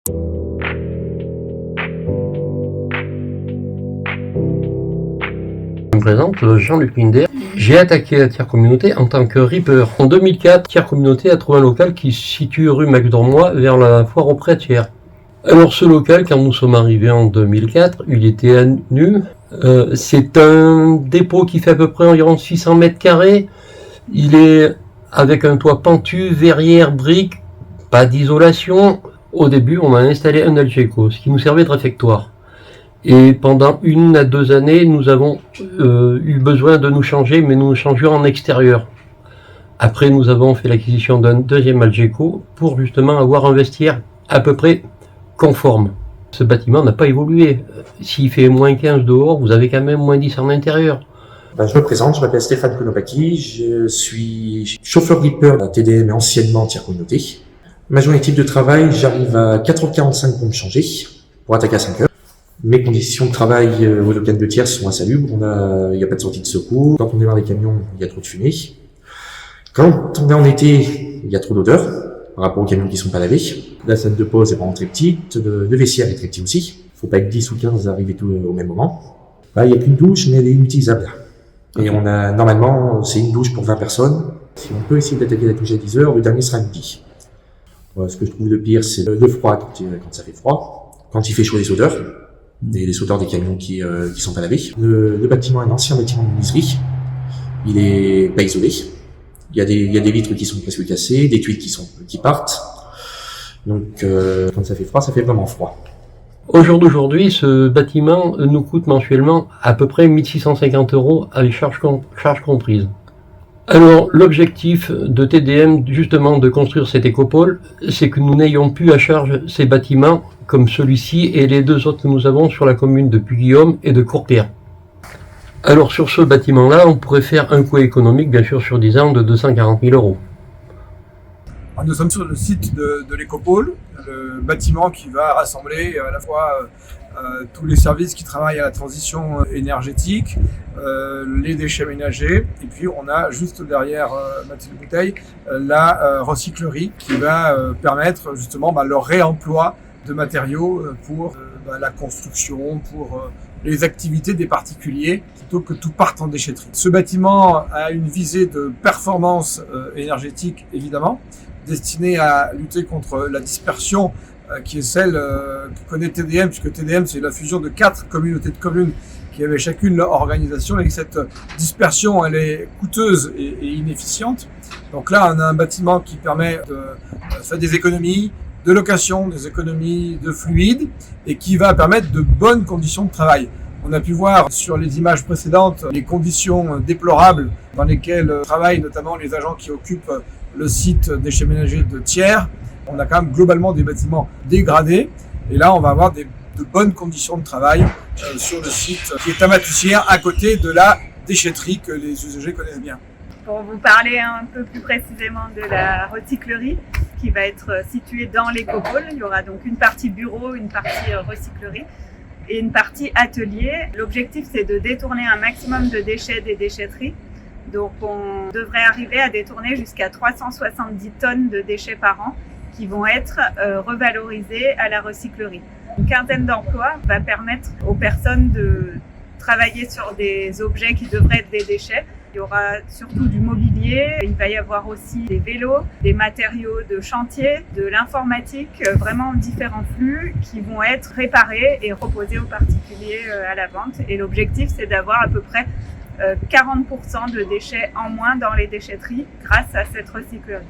Je me présente, Jean-Luc Linder. J'ai attaqué la tiers communauté en tant que Reaper. En 2004, tiers communauté a trouvé un local qui se situe rue Mac-Dormois vers la foire aux prêtières. Alors ce local, quand nous sommes arrivés en 2004, il était à nu. C'est un dépôt qui fait à peu près environ 600 mètres carrés. Il est avec un toit pentu, verrière, briques, pas d'isolation. Au début, on a installé un Algeco, ce qui nous servait de réfectoire. Et pendant 1 à 2 années, nous avons eu besoin de nous changer, mais nous nous changions en extérieur. Après, nous avons fait l'acquisition d'un deuxième Algeco pour justement avoir un vestiaire à peu près conforme. Ce bâtiment n'a pas évolué. S'il fait moins 15 dehors, vous avez quand même moins 10 en intérieur. Je me présente, je m'appelle Stéphane Konopaki, je suis chauffeur Reaper à TDM et anciennement tiers communauté. Ma journée type de travail, j'arrive à 4h45 pour me changer, pour attaquer à 5h. Mes conditions de travail au local de tiers sont insalubres, il n'y a pas de sortie de secours. Quand on démarre les camions, il y a trop de fumée. Quand on est en été, il y a trop d'odeur par rapport aux camions qui sont pas lavés. La salle de pause est vraiment très petite, le vestiaire est très petit aussi. Faut pas être 10 ou 15 à arriver tout au même moment. Là, il n'y a qu'une douche, mais elle est inutilisable. Et on a, normalement, c'est une douche pour 20 personnes. Si on peut essayer d'attaquer la douche à 10h, le dernier sera midi. Voilà, ce que je trouve le pire, c'est le froid quand ça fait froid. Quand il fait chaud, les odeurs. Les odeurs des camions qui sont pas lavés. Le bâtiment est un ancien bâtiment de menuiserie. Il est pas isolé. Il y a des vitres qui sont presque cassées, des tuiles qui partent. Donc, quand ça fait froid, ça fait vraiment froid. Au jour d'aujourd'hui, ce bâtiment nous coûte mensuellement à peu près 1 650 € avec charges comprises. Alors, l'objectif de TDM, justement, de construire cet écopôle, c'est que nous n'ayons plus à charge ces bâtiments comme celui-ci et les 2 autres que nous avons sur la commune de Puy-Guillaume et de Courpierre. Alors, sur ce bâtiment-là, on pourrait faire un coût économique, bien sûr, sur 10 ans, de 240 000 €. Nous sommes sur le site de l'Écopôle, le bâtiment qui va rassembler à la fois tous les services qui travaillent à la transition énergétique, les déchets ménagers, et puis on a juste derrière Mathilde Bouteille la recyclerie qui va permettre justement le réemploi de matériaux pour la construction, pour les activités des particuliers, plutôt que tout parte en déchetterie. Ce bâtiment a une visée de performance énergétique, évidemment, destinée à lutter contre la dispersion qui est celle que connaît TDM, puisque TDM, c'est la fusion de 4 communautés de communes qui avaient chacune leur organisation, et cette dispersion, elle est coûteuse et inefficiente. Donc là, on a un bâtiment qui permet de faire des économies de location, des économies de fluide, et qui va permettre de bonnes conditions de travail. On a pu voir sur les images précédentes les conditions déplorables dans lesquelles travaillent notamment les agents qui occupent le site déchets ménagers de Thiers. On a quand même globalement des bâtiments dégradés, et là on va avoir de bonnes conditions de travail sur le site qui est à Matoussière, à côté de la déchetterie que les usagers connaissent bien. Pour vous parler un peu plus précisément de la recyclerie qui va être située dans l'Écopôle, il y aura donc une partie bureau, une partie recyclerie et une partie atelier. L'objectif, c'est de détourner un maximum de déchets des déchetteries. Donc on devrait arriver à détourner jusqu'à 370 tonnes de déchets par an qui vont être revalorisés à la recyclerie. Une quinzaine d'emplois va permettre aux personnes de travailler sur des objets qui devraient être des déchets. Il y aura surtout du mobilier, il va y avoir aussi des vélos, des matériaux de chantier, de l'informatique, vraiment différents flux qui vont être réparés et reposés aux particuliers à la vente. Et l'objectif, c'est d'avoir à peu près 40% de déchets en moins dans les déchetteries grâce à cette recyclerie.